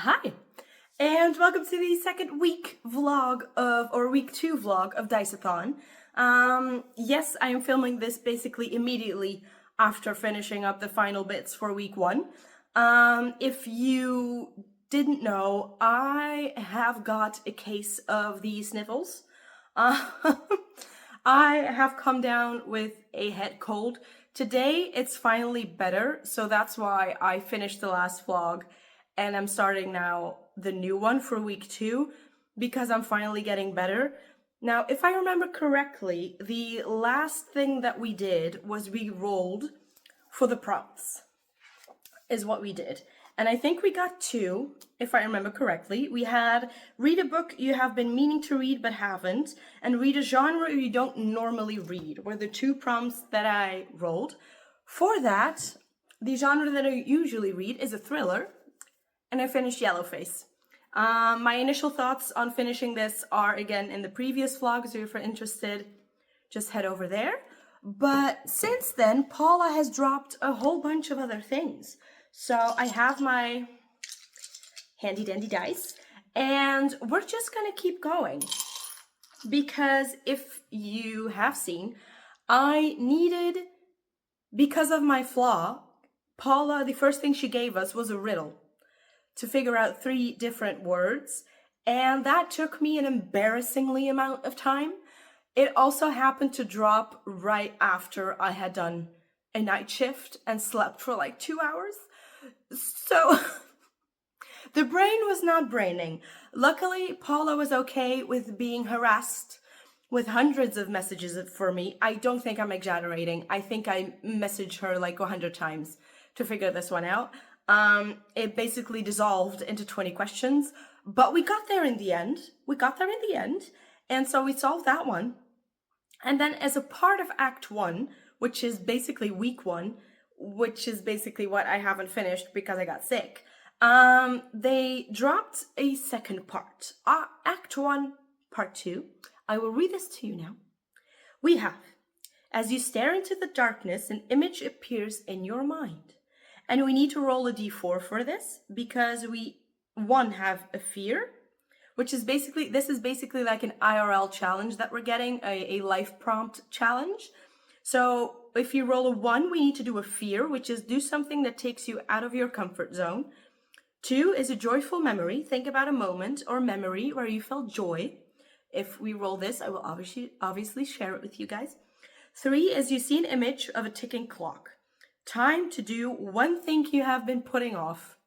Hi, and welcome to the second week vlog week 2 vlog of Diceathon. Yes, I am filming this basically immediately after finishing up the final bits for week 1. If you didn't know, I have got a case of the sniffles. I have come down with a head cold. Today it's finally better, so that's why I finished the last vlog and I'm starting now the new one for week 2 because I'm finally getting better. Now, if I remember correctly, the last thing that we did was we rolled for the prompts, is what we did. And I think we got 2, if I remember correctly. We had read a book you have been meaning to read but haven't, and read a genre you don't normally read, were the 2 prompts that I rolled. For that, the genre that I usually read is a thriller, and I finished Yellowface. My initial thoughts on finishing this are again in the previous vlog, so if you're interested, just head over there. But since then, Paula has dropped a whole bunch of other things. So I have my handy dandy dice, and we're just gonna keep going. Because if you have seen, I needed, because of my flaw, Paula, the first thing she gave us was a riddle to figure out 3 different words, and that took me an embarrassingly amount of time. It also happened to drop right after I had done a night shift and slept for like 2 hours. So the brain was not braining. Luckily, Paula was okay with being harassed with hundreds of messages for me. I don't think I'm exaggerating. I think I messaged her like 100 times to figure this one out. It basically dissolved into 20 questions, but we got there in the end. And so we solved that one. And then as a part of Act 1, which is basically week 1, which is basically what I haven't finished because I got sick, they dropped a second part, Act 1, Part 2. I will read this to you now. We have, as you stare into the darkness, an image appears in your mind. And we need to roll a d4 for this because we, 1, have a fear, which is basically, this is basically like an IRL challenge that we're getting, a life prompt challenge. So if you roll a 1, we need to do a fear, which is do something that takes you out of your comfort zone. 2 is a joyful memory. Think about a moment or memory where you felt joy. If we roll this, I will obviously share it with you guys. 3 is you see an image of a ticking clock. Time to do 1 thing you have been putting off,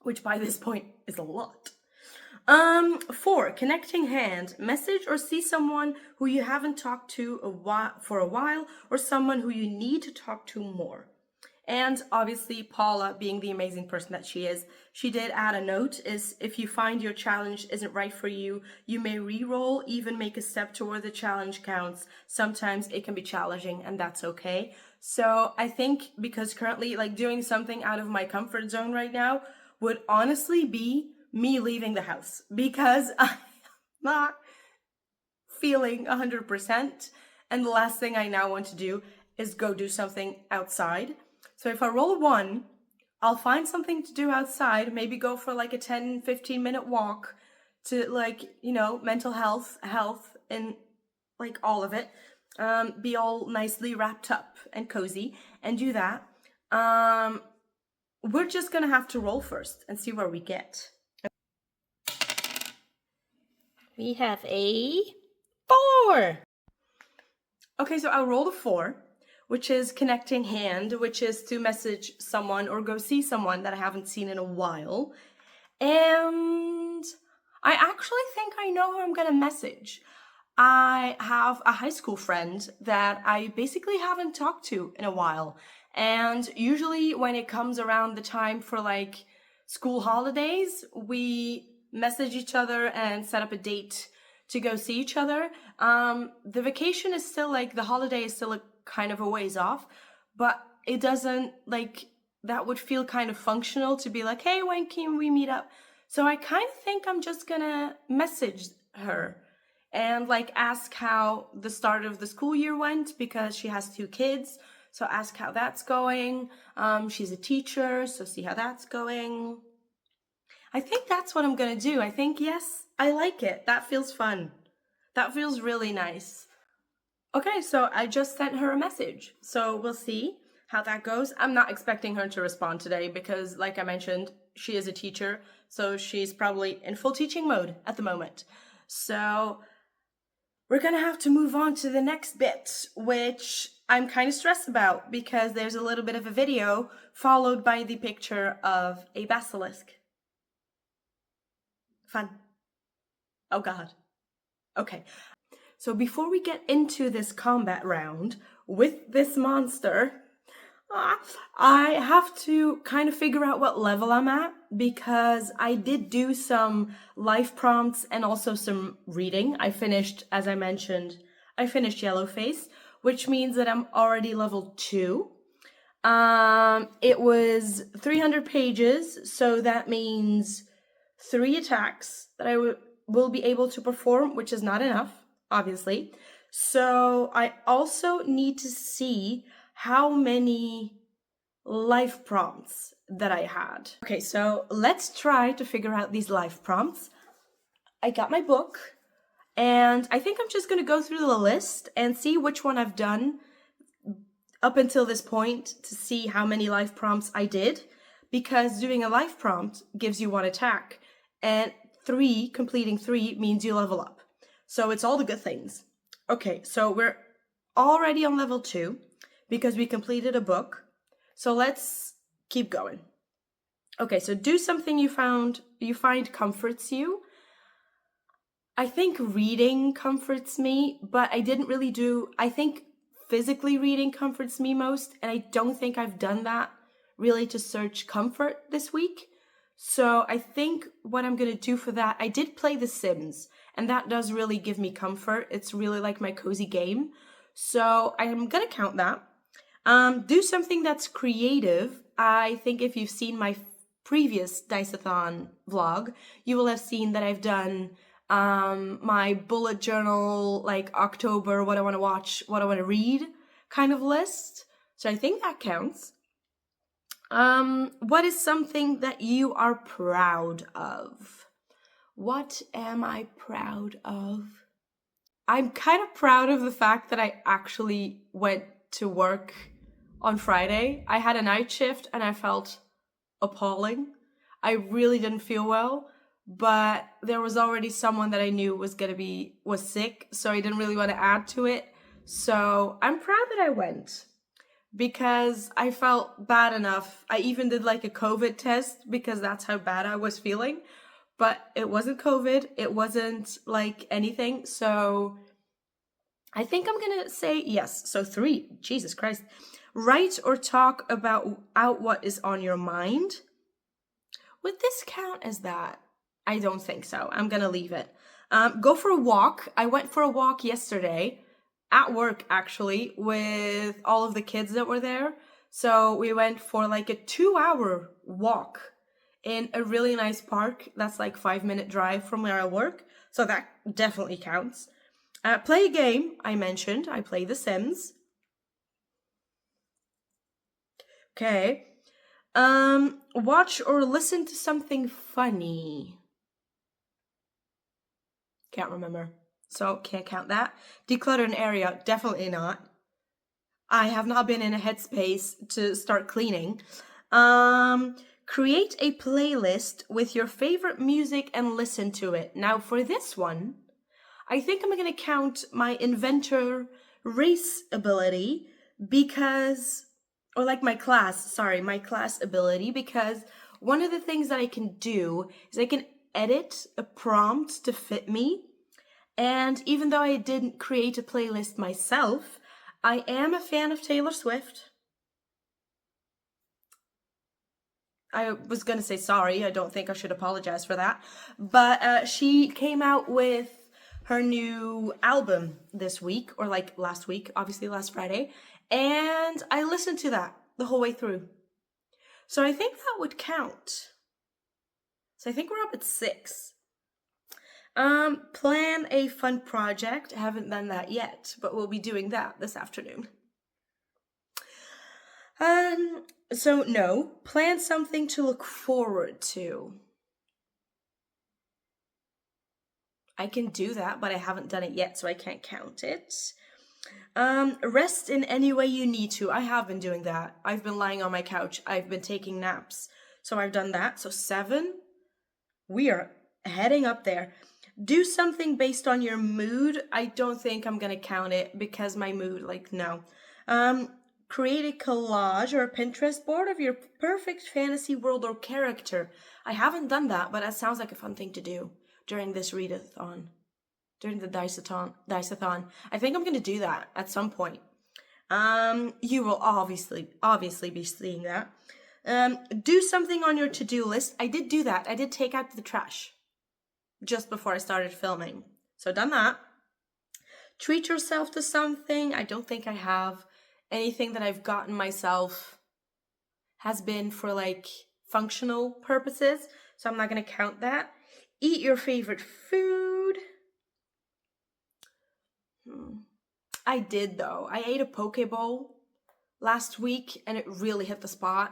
which by this point is a lot. 4, connecting hand, message or see someone who you haven't talked to for a while, or someone who you need to talk to more. And obviously, Paula, being the amazing person that she is, she did add a note, is if you find your challenge isn't right for you, you may re-roll, even make a step toward the challenge counts. Sometimes it can be challenging, and that's okay. So I think because currently, like, doing something out of my comfort zone right now would honestly be me leaving the house, because I'm not feeling 100%, and the last thing I now want to do is go do something outside. So if I roll a 1, I'll find something to do outside, maybe go for like a 10-15 minute walk to, like, you know, mental health, and like all of it. Be all nicely wrapped up and cozy and do that. We're just gonna have to roll first and see where we get. We have a 4. Okay, so I'll roll a 4, which is connecting hand, which is to message someone or go see someone that I haven't seen in a while. And I actually think I know who I'm gonna message. I have a high school friend that I basically haven't talked to in a while. And usually when it comes around the time for like school holidays, we message each other and set up a date to go see each other. The vacation is still like, the holiday is still a kind of a ways off, but it doesn't, like, that would feel kind of functional to be like, hey, when can we meet up? So I kind of think I'm just gonna message her and like ask how the start of the school year went, because she has 2 kids. So ask how that's going. She's a teacher, so see how that's going. I think that's what I'm gonna do. I think, yes, I like it. That feels fun. That feels really nice. Okay, so I just sent her a message. So we'll see how that goes. I'm not expecting her to respond today because, like I mentioned, she is a teacher. So she's probably in full teaching mode at the moment. So we're gonna have to move on to the next bit, which I'm kind of stressed about because there's a little bit of a video followed by the picture of a basilisk. Fun. Oh god. Okay. So before we get into this combat round with this monster, I have to kind of figure out what level I'm at because I did do some life prompts and also some reading. I finished, as I mentioned, I finished Yellowface, which means that I'm already level 2. It was 300 pages, so that means 3 attacks that I will be able to perform, which is not enough, obviously. So I also need to see how many life prompts that I had. Okay, so let's try to figure out these life prompts. I got my book, and I think I'm just gonna go through the list and see which one I've done up until this point to see how many life prompts I did, because doing a life prompt gives you 1 attack, and completing 3 means you level up. So it's all the good things. Okay, so we're already on level 2 because we completed a book. So let's keep going. Okay, so do something you find comforts you. I think reading comforts me, but I think physically reading comforts me most, and I don't think I've done that really to search comfort this week. So I think what I'm gonna do for that, I did play The Sims, and that does really give me comfort. It's really like my cozy game. So I'm gonna count that. Do something that's creative. I think if you've seen my previous Diceathon vlog, you will have seen that I've done my bullet journal, like October, what I want to watch, what I want to read kind of list. So I think that counts. What is something that you are proud of? What am I proud of? I'm kind of proud of the fact that I actually went to work on Friday. I had a night shift and I felt appalling. I really didn't feel well, but there was already someone that I knew was sick, so I didn't really want to add to it. So I'm proud that I went because I felt bad enough. I even did like a COVID test because that's how bad I was feeling, but it wasn't COVID. It wasn't like anything. So I think I'm gonna say yes. So 3, Jesus Christ. Write or talk out what is on your mind. Would this count as that? I don't think so. I'm gonna leave it. Go for a walk. I went for a walk yesterday at work, actually, with all of the kids that were there. So we went for like a 2-hour walk in a really nice park. That's like 5-minute drive from where I work. So that definitely counts. Play a game, I mentioned. I play The Sims. Okay. Watch or listen to something funny. Can't remember. So can't count that. Declutter an area, definitely not. I have not been in a headspace to start cleaning. Create a playlist with your favorite music and listen to it. Now for this one, I think I'm gonna count my inventor race ability because, or like my class ability, because one of the things that I can do is I can edit a prompt to fit me. And even though I didn't create a playlist myself, I am a fan of Taylor Swift. I was gonna say sorry, I don't think I should apologize for that. But she came out with her new album this week, or like last week, obviously last Friday, and I listened to that the whole way through. So I think that would count. So I think we're up at 6. Plan a fun project. I haven't done that yet, but we'll be doing that this afternoon. So no, plan something to look forward to. I can do that, but I haven't done it yet, so I can't count it. Rest in any way you need to. I have been doing that. I've been lying on my couch. I've been taking naps. So I've done that. So 7. We are heading up there. Do something based on your mood. I don't think I'm gonna count it because my mood, like, no. Create a collage or a Pinterest board of your perfect fantasy world or character. I haven't done that, but that sounds like a fun thing to do during this readathon. During the Diceathon. I think I'm gonna do that at some point. You will obviously be seeing that. Do something on your to-do list. I did do that. I did take out the trash just before I started filming. So done that. Treat yourself to something. I don't think I have. Anything that I've gotten myself has been for like functional purposes. So I'm not gonna count that. Eat your favorite food. I did though. I ate a poke bowl last week and it really hit the spot.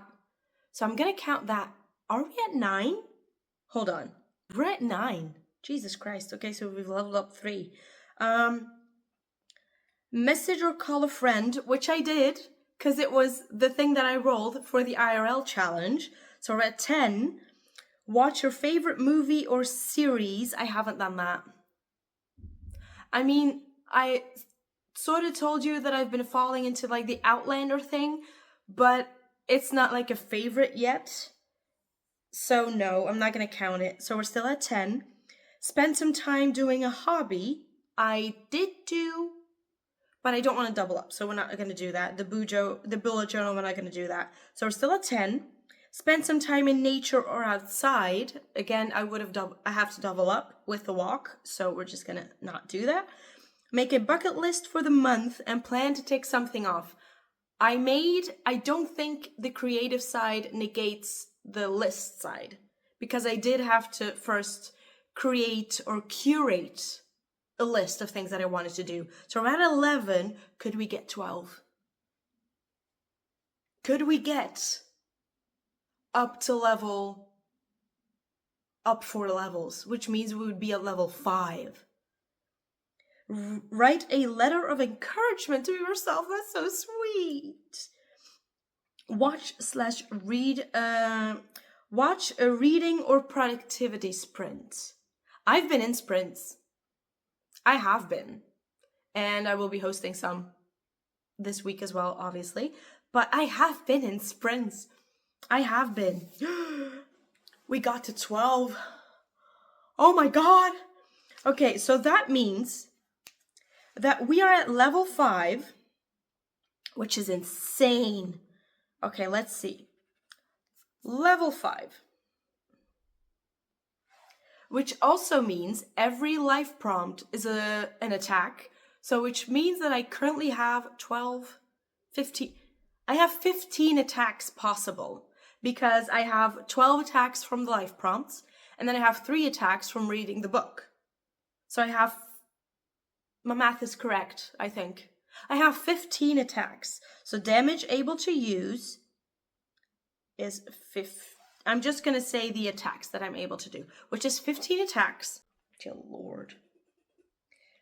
So I'm gonna count that. Are we at 9? Hold on. We're at 9. Jesus Christ. Okay, so we've leveled up 3. Message or call a friend, which I did, because it was the thing that I rolled for the IRL challenge. So we're at 10. Watch your favorite movie or series. I haven't done that. I mean, I sort of told you that I've been falling into like the Outlander thing, but it's not like a favorite yet. So no, I'm not going to count it. So we're still at 10. Spend some time doing a hobby. I did do, but I don't want to double up. So we're not going to do that. The bullet journal, we're not going to do that. So we're still at 10. Spend some time in nature or outside. Again, I have to double up with the walk. So we're just going to not do that. Make a bucket list for the month and plan to take something off. I don't think the creative side negates the list side, because I did have to first create or curate a list of things that I wanted to do. So we're at 11. Could we get 12? Could we get up 4 levels, which means we would be at level 5. Write a letter of encouragement to yourself. That's so sweet. Watch a reading or productivity sprint. I've been in sprints. I have been. And I will be hosting some this week as well, obviously. But I have been in sprints. I have been. We got to 12. Oh my god. Okay, so that means that we are at level 5, which is insane. Okay, let's see. Level 5. Which also means every life prompt is an attack. So which means that I currently have 15. I have 15 attacks possible, because I have 12 attacks from the life prompts, and then I have 3 attacks from reading the book. So my math is correct, I think. I have 15 attacks. So damage able to use is 15. I'm just going to say the attacks that I'm able to do, which is 15 attacks. Dear Lord.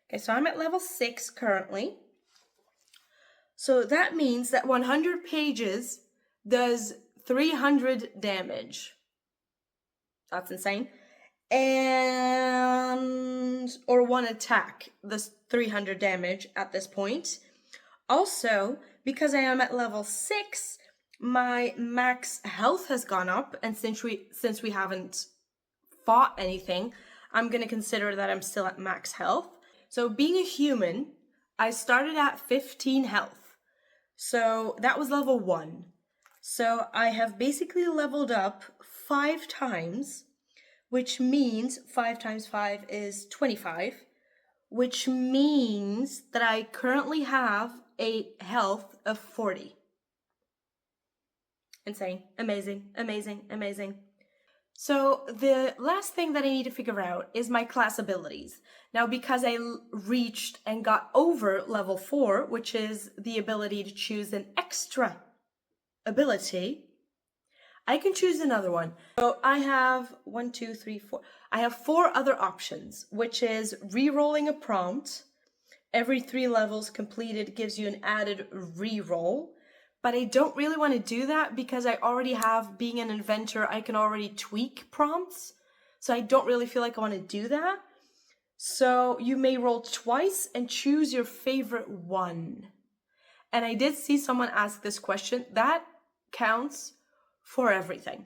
Okay, so I'm at level 6 currently. So that means that 100 pages does 300 damage. That's insane. Or 1 attack does 300 damage at this point. Also, because I am at level 6, my max health has gone up, and since we haven't fought anything, I'm going to consider that I'm still at max health. So being a human, I started at 15 health. So that was level 1. So I have basically leveled up 5 times, which means 5 times 5 is 25, which means that I currently have a health of 40. Insane. Amazing, amazing, amazing. So the last thing that I need to figure out is my class abilities. Now, because I reached and got over level 4, which is the ability to choose an extra ability, I can choose another one. So I have 1, 2, 3, 4. I have 4 other options, which is re-rolling a prompt. Every 3 levels completed gives you an added re-roll. But I don't really want to do that because I already have, being an inventor, I can already tweak prompts. So I don't really feel like I want to do that. So you may roll twice and choose your favorite one. And I did see someone ask this question. That counts for everything.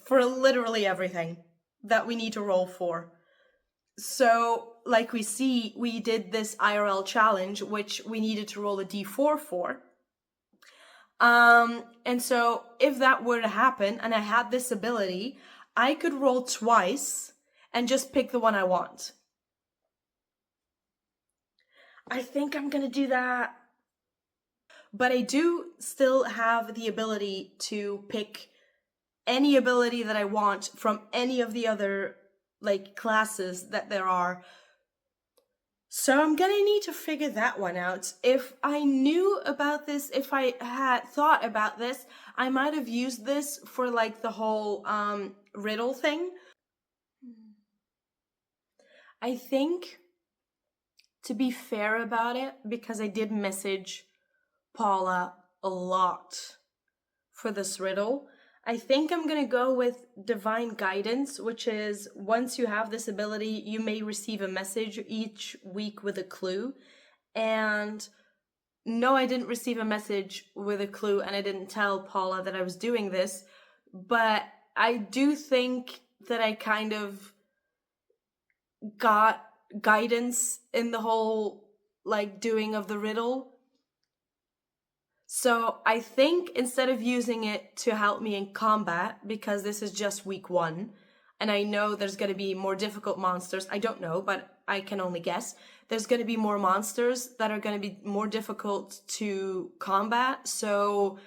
For literally everything that we need to roll for. So, like we see, we did this IRL challenge, which we needed to roll a d4 for. And so if that were to happen and I had this ability, I could roll twice and just pick the one I want. I think I'm gonna do that. But I do still have the ability to pick any ability that I want from any of the other classes that there are. So I'm gonna need to figure that one out. If I knew about this, if I had thought about this, I might have used this for the whole riddle thing. I think, to be fair about it, because I did message Paula a lot for this riddle, I think I'm gonna go with divine guidance, which is once you have this ability, you may receive a message each week with a clue. And no, I didn't receive a message with a clue, and I didn't tell Paula that I was doing this, but I do think that I kind of got guidance in the whole doing of the riddle. So I think instead of using it to help me in combat, because this is just week 1, and I know there's going to be more difficult monsters, I don't know, but I can only guess, there's going to be more monsters that are going to be more difficult to combat, so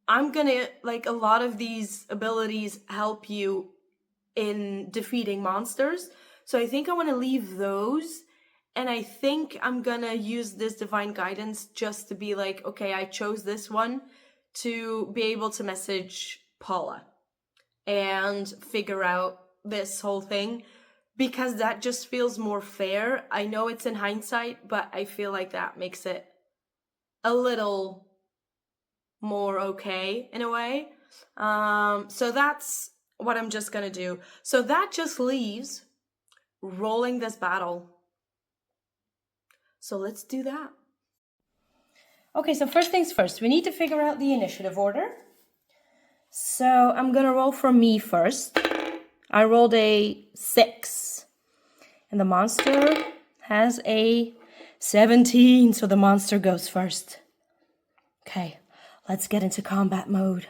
I'm going to, a lot of these abilities help you in defeating monsters, so I think I want to leave those. And I think I'm gonna use this divine guidance just to be okay, I chose this one to be able to message Paula and figure out this whole thing, because that just feels more fair. I know it's in hindsight, but I feel like that makes it a little more okay in a way. So that's what I'm just gonna do. So that just leaves rolling this battle. So let's do that. Okay, so first things first, we need to figure out the initiative order. So I'm gonna roll for me first. I rolled a 6. And the monster has a 17, so the monster goes first. Okay, let's get into combat mode.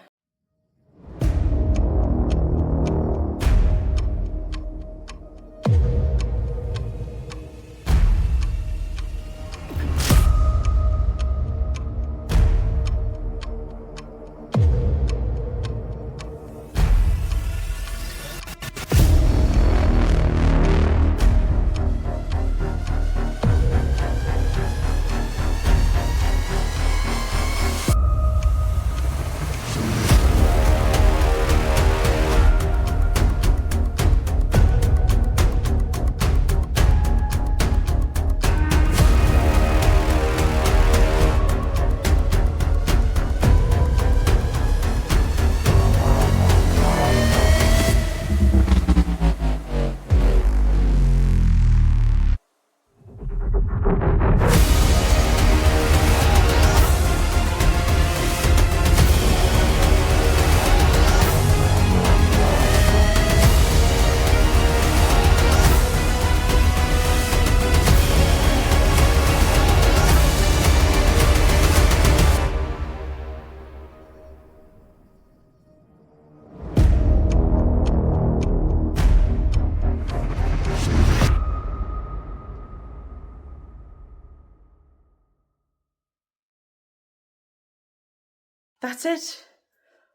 That's it.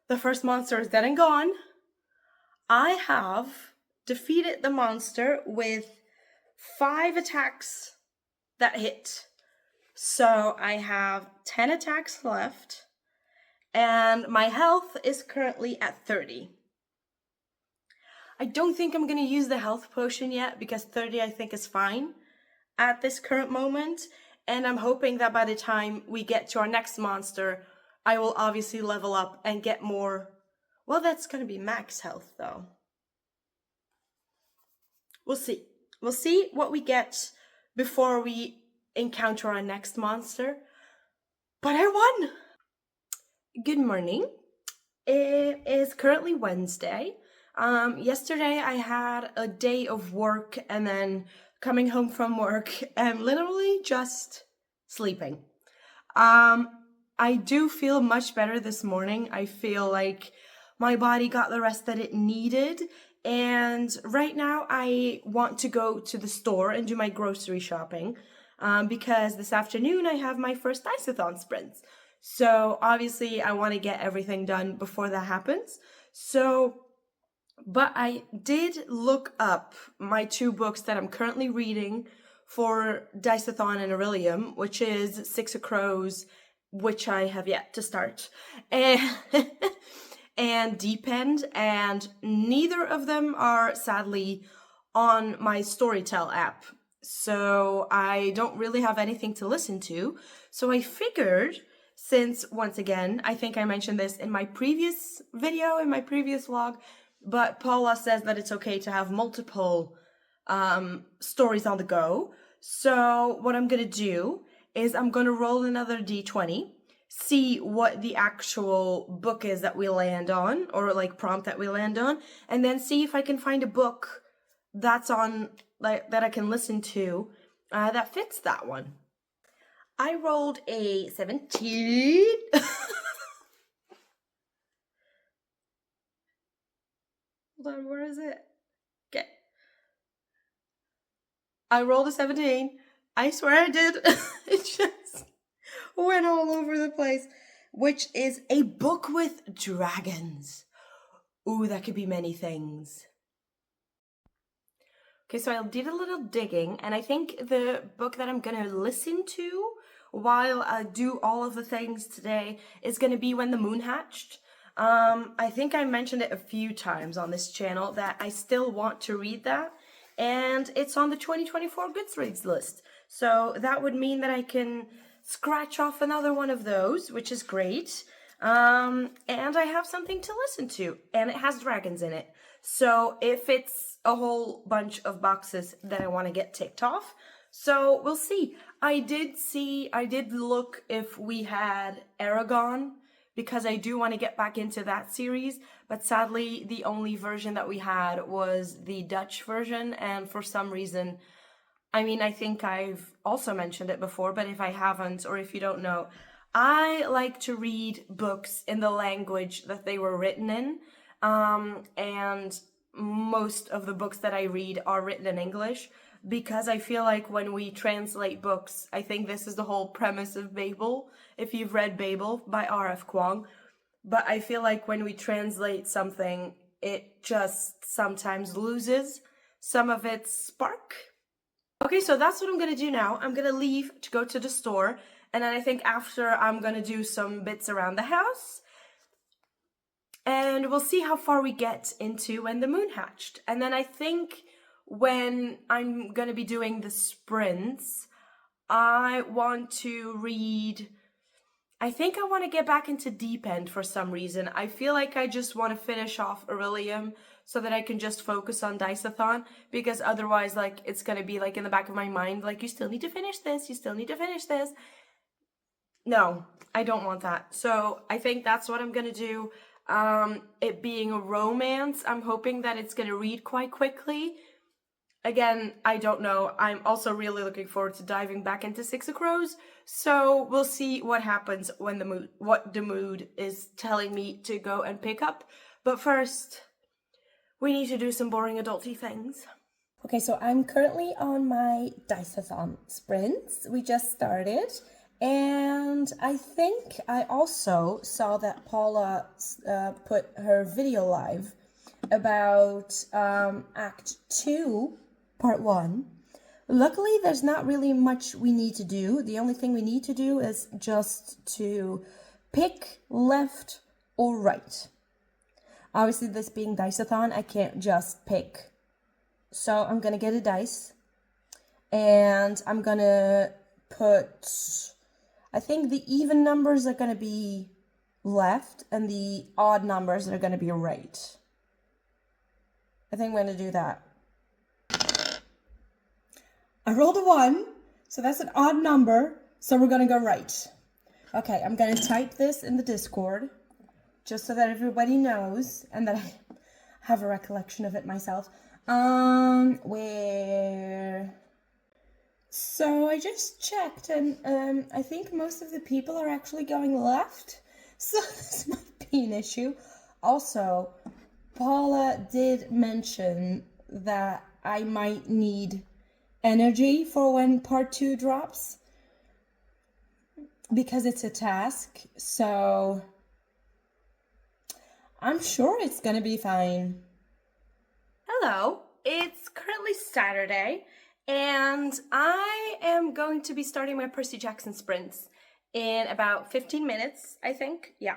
The first monster is dead and gone. I have defeated the monster with 5 attacks that hit. So I have 10 attacks left, and my health is currently at 30. I don't think I'm gonna use the health potion yet because 30 I think is fine at this current moment, and I'm hoping that by the time we get to our next monster, I will obviously level up and get more. Well, that's gonna be max health though. We'll see. We'll see what we get before we encounter our next monster. But I won! Good morning. It is currently Wednesday. Yesterday I had a day of work and then coming home from work and literally just sleeping. I do feel much better this morning. I feel like my body got the rest that it needed. And right now I want to go to the store and do my grocery shopping because this afternoon I have my first Diceathon sprints. So obviously I want to get everything done before that happens. But I did look up my 2 books that I'm currently reading for Diceathon and Aurelium, which is Six of Crows, which I have yet to start, and Deep End, and neither of them are sadly on my Storytel app. So I don't really have anything to listen to. So I figured, since once again, I think I mentioned this in my previous video, in my previous vlog, but Paula says that it's okay to have multiple stories on the go. So what I'm gonna do is I'm gonna roll another d20, see what the actual book is that we land on, or like prompt that we land on, and then see if I can find a book that's on, like, that I can listen to that fits that one. I rolled a 17. Hold on, where is it? Okay. I rolled a 17. I swear I did. It just went all over the place. Which is a book with dragons. Ooh, that could be many things. Okay, so I did a little digging, and I think the book that I'm gonna listen to while I do all of the things today is gonna be When the Moon Hatched. I think I mentioned it a few times on this channel that I still want to read that, and it's on the 2024 Goodreads list. So that would mean that I can scratch off another one of those, which is great. And I have something to listen to, and it has dragons in it. So if it's a whole bunch of boxes that I want to get ticked off. So we'll see. I did look if we had Aragon, because I do want to get back into that series, but sadly the only version that we had was the Dutch version, and for some reason, I mean, I think I've also mentioned it before, but if I haven't, or if you don't know, I like to read books in the language that they were written in, and most of the books that I read are written in English, because I feel like when we translate books, I think this is the whole premise of Babel, if you've read Babel by R.F. Kuang, but I feel like when we translate something, it just sometimes loses some of its spark. Okay, so that's what I'm gonna do now. I'm gonna leave to go to the store, and then I think after I'm gonna do some bits around the house, and we'll see how far we get into When the Moon Hatched. And then I think when I'm gonna be doing the sprints, I want to read, I think I want to get back into Deep End for some reason. I feel like I just want to finish off Aurelium so that I can just focus on Diceathon, because otherwise, like, it's gonna be like in the back of my mind, like, you still need to finish this, you still need to finish this. No, I don't want that. So I think that's what I'm gonna do. It being a romance, I'm hoping that it's gonna read quite quickly. Again, I don't know. I'm also really looking forward to diving back into Six of Crows. So we'll see what happens when what the mood is telling me to go and pick up. But first, we need to do some boring adulty things. Okay, so I'm currently on my Diceathon sprints. We just started. And I think I also saw that Paula put her video live about Act 2, Part 1. Luckily, there's not really much we need to do. The only thing we need to do is just to pick left or right. Obviously, this being Diceathon, I can't just pick. So I'm gonna get a dice, and I'm gonna put, I think the even numbers are gonna be left, and the odd numbers are gonna be right. I think I'm gonna do that. I rolled a 1, so that's an odd number, so we're gonna go right. Okay, I'm gonna type this in the Discord, just so that everybody knows, and that I have a recollection of it myself. Where? So I just checked, and I think most of the people are actually going left, so this might be an issue. Also, Paula did mention that I might need energy for when part 2 drops, because it's a task, so I'm sure it's gonna be fine. Hello, it's currently Saturday, and I am going to be starting my Percy Jackson sprints in about 15 minutes, I think. Yeah.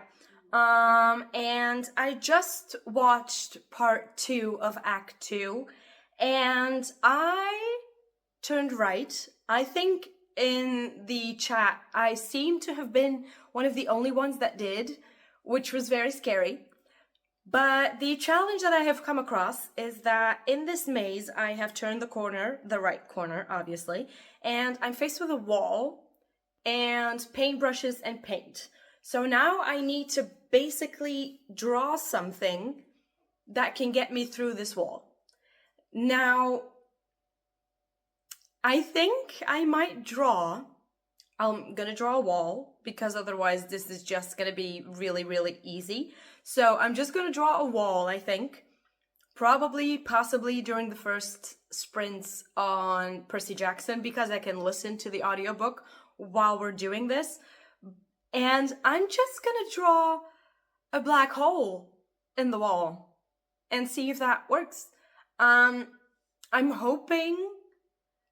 And I just watched part 2 of Act 2, and I turned right. I think in the chat, I seem to have been one of the only ones that did, which was very scary. But the challenge that I have come across is that in this maze, I have turned the corner, the right corner, obviously, and I'm faced with a wall and paintbrushes and paint. So now I need to basically draw something that can get me through this wall. Now, I think I might draw, I'm gonna draw a wall, because otherwise this is just gonna be really, really easy. So I'm just gonna draw a wall, I think. Possibly during the first sprints on Percy Jackson, because I can listen to the audiobook while we're doing this. And I'm just gonna draw a black hole in the wall and see if that works. I'm hoping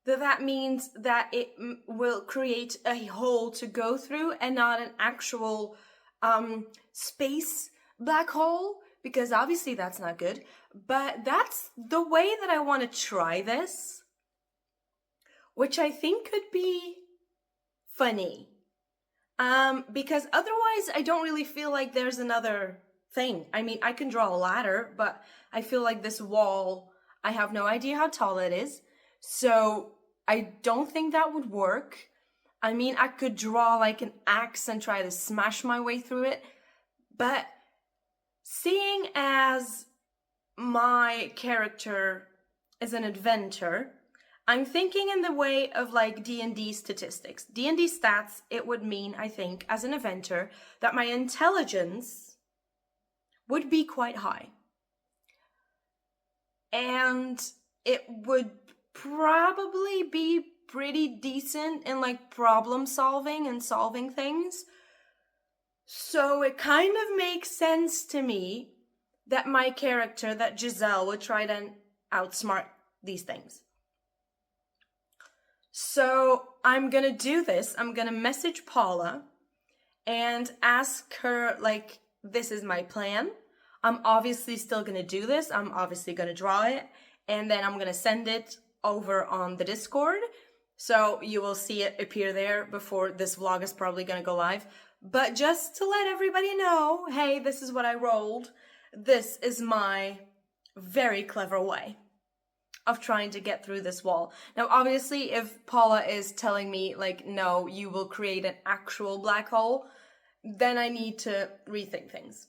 that means that it will create a hole to go through and not an actual space black hole, because obviously that's not good. But that's the way that I want to try this, which I think could be funny. Because otherwise I don't really feel like there's another thing. I mean, I can draw a ladder, but I feel like this wall, I have no idea how tall it is. So I don't think that would work. I mean, I could draw like an axe and try to smash my way through it. But seeing as my character is an inventor, I'm thinking in the way of like D&D statistics. D&D stats, it would mean, I think, as an inventor, that my intelligence would be quite high. And it would probably be pretty decent in like problem solving and solving things. So it kind of makes sense to me that my character, that Giselle, would try to outsmart these things. So I'm gonna do this. I'm gonna message Paula and ask her, like, this is my plan. I'm obviously still gonna do this. I'm obviously gonna draw it, and then I'm gonna send it over on the Discord. So you will see it appear there before this vlog is probably gonna go live. But just to let everybody know, hey, this is what I rolled. This is my very clever way of trying to get through this wall. Now, obviously, if Paula is telling me, like, no, you will create an actual black hole, then I need to rethink things.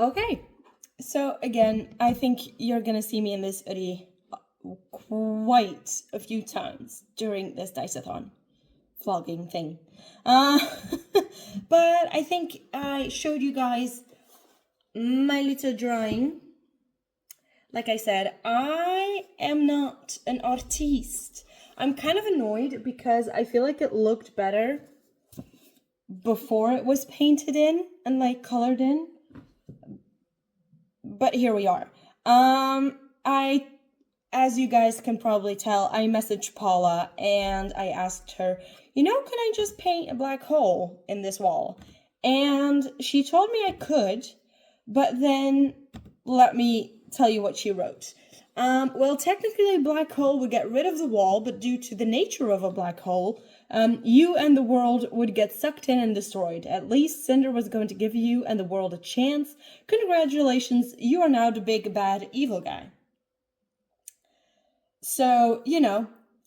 Okay, so again, I think you're gonna see me in this hoodie quite a few times during this Diceathon vlogging thing. But I think I showed you guys my little drawing. Like I said, I am not an artiste. I'm kind of annoyed because I feel like it looked better before it was painted in and like colored in. But here we are. As you guys can probably tell, I messaged Paula and I asked her, can I just paint a black hole in this wall? And she told me I could, but then let me tell you what she wrote. Well, technically a black hole would get rid of the wall, but due to the nature of a black hole, you and the world would get sucked in and destroyed. At least Cinder was going to give you and the world a chance. Congratulations, you are now the big, bad, evil guy. So,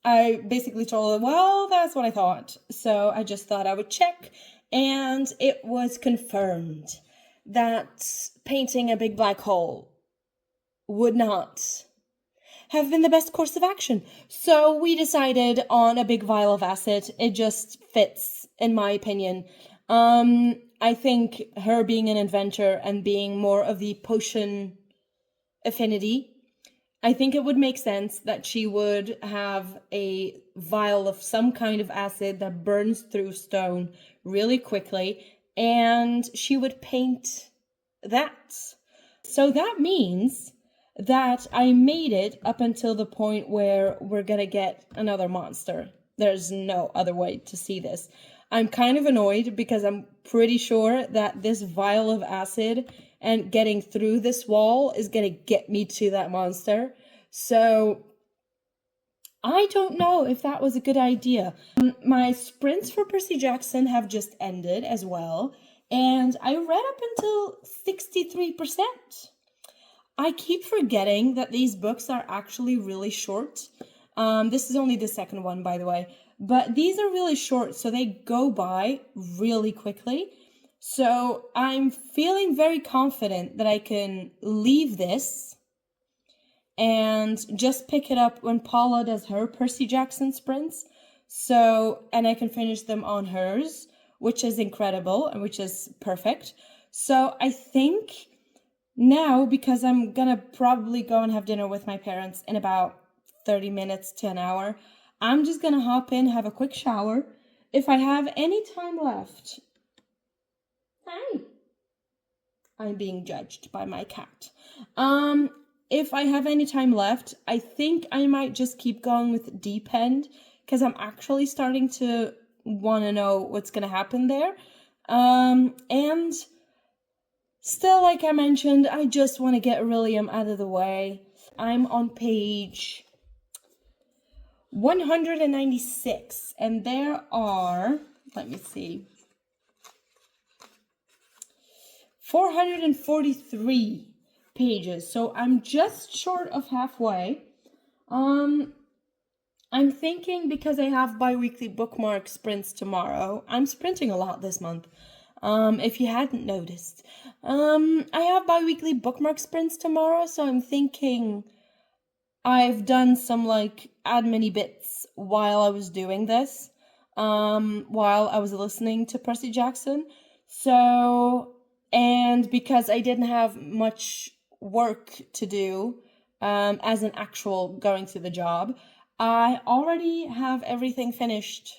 I basically told her, well, that's what I thought. So I just thought I would check, and it was confirmed that painting a big black hole would not have been the best course of action. So we decided on a big vial of acid. It just fits, in my opinion. I think her being an inventor and being more of the potion affinity, I think it would make sense that she would have a vial of some kind of acid that burns through stone really quickly, and she would paint that. So that means that I made it up until the point where we're gonna get another monster. There's no other way to see this. I'm kind of annoyed because I'm pretty sure that this vial of acid and getting through this wall is gonna get me to that monster. So I don't know if that was a good idea. My sprints for Percy Jackson have just ended as well, and I read up until 63%. I keep forgetting that these books are actually really short. This is only the second one, by the way. But these are really short, so they go by really quickly. So I'm feeling very confident that I can leave this and just pick it up when Paula does her Percy Jackson sprints. And I can finish them on hers, which is incredible and which is perfect. So I think now, because I'm gonna probably go and have dinner with my parents in about 30 minutes to an hour, I'm just gonna hop in, have a quick shower. If I have any time left... Hi! I'm being judged by my cat. If I have any time left, I think I might just keep going with Deep End, because I'm actually starting to want to know what's gonna happen there. And still, like I mentioned, I just want to get William out of the way. I'm on page 196, and there are, let me see, 443 pages, so I'm just short of halfway. I'm thinking, because I have bi-weekly bookmark sprints tomorrow, I'm sprinting a lot this month, if you hadn't noticed. I have bi-weekly bookmark sprints tomorrow, so I'm thinking I've done some admin bits while I was doing this, while I was listening to Percy Jackson. So, and because I didn't have much work to do, as an actual going to the job, I already have everything finished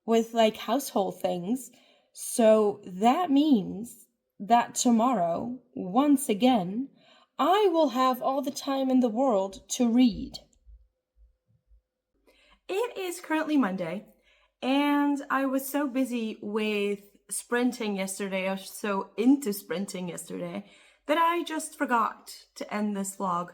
with like household things. So that means that tomorrow, once again, I will have all the time in the world to read. It is currently Monday, and I was so busy with sprinting yesterday, I was so into sprinting yesterday, that I just forgot to end this vlog.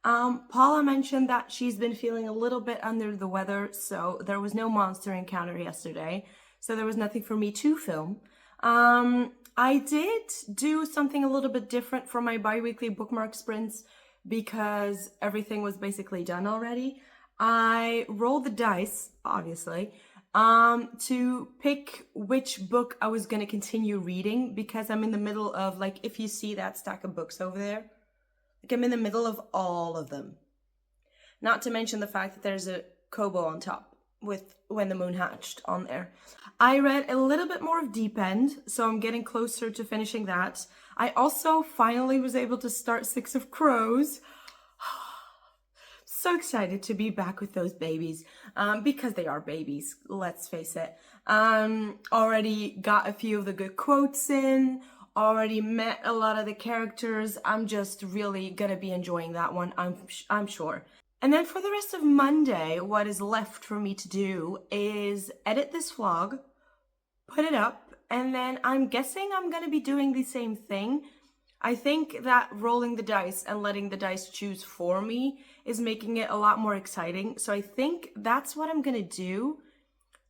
Paula mentioned that she's been feeling a little bit under the weather, so there was no monster encounter yesterday, so there was nothing for me to film. I did do something a little bit different for my bi-weekly bookmark sprints because everything was basically done already. I rolled the dice, obviously, to pick which book I was going to continue reading because I'm in the middle of, like, if you see that stack of books over there, like, I'm in the middle of all of them. Not to mention the fact that there's a Kobo on top with When the Moon Hatched on there. I read a little bit more of Deep End, so I'm getting closer to finishing that. I also finally was able to start Six of Crows. So excited to be back with those babies, because they are babies, let's face it. Already got a few of the good quotes in, already met a lot of the characters. I'm just really gonna be enjoying that one, I'm sure. And then for the rest of Monday, what is left for me to do is edit this vlog, put it up, and then I'm guessing I'm gonna be doing the same thing. I think that rolling the dice and letting the dice choose for me is making it a lot more exciting. So I think that's what I'm gonna do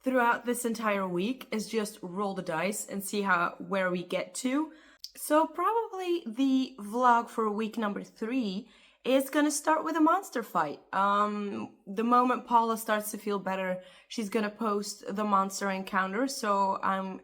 throughout this entire week, is just roll the dice and see where we get to. So probably the vlog for week number 3 is gonna start with a monster fight. The moment Paula starts to feel better, she's gonna post the monster encounter. So I'm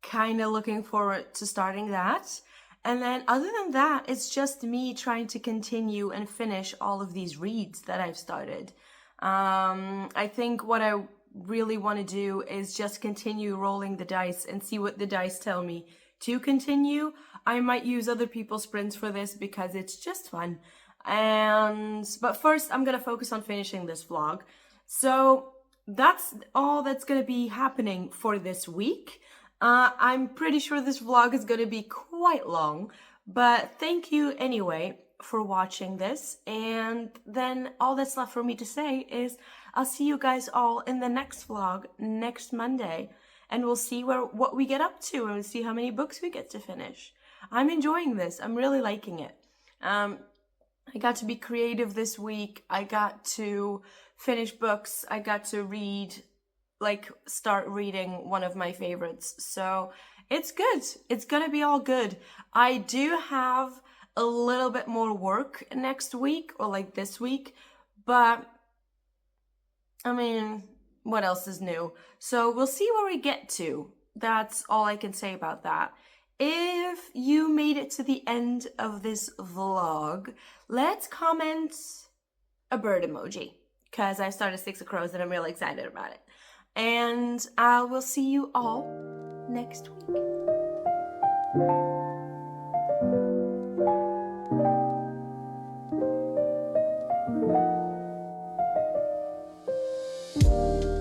kind of looking forward to starting that. And then other than that, it's just me trying to continue and finish all of these reads that I've started. I think what I really want to do is just continue rolling the dice and see what the dice tell me to continue. I might use other people's sprints for this because it's just fun. But first, I'm going to focus on finishing this vlog. So that's all that's going to be happening for this week. I'm pretty sure this vlog is going to be quite long, but thank you anyway for watching this. And then all that's left for me to say is I'll see you guys all in the next vlog next Monday, and we'll see what we get up to and see how many books we get to finish. I'm enjoying this. I'm really liking it. I got to be creative this week. I got to finish books. I got to start reading one of my favorites. So it's good. It's gonna be all good. I do have a little bit more work next week, or like this week, but I mean, what else is new? So we'll see where we get to. That's all I can say about that. If you made it to the end of this vlog, let's comment a bird emoji, because I started Six of Crows and I'm really excited about it. And I will see you all next week.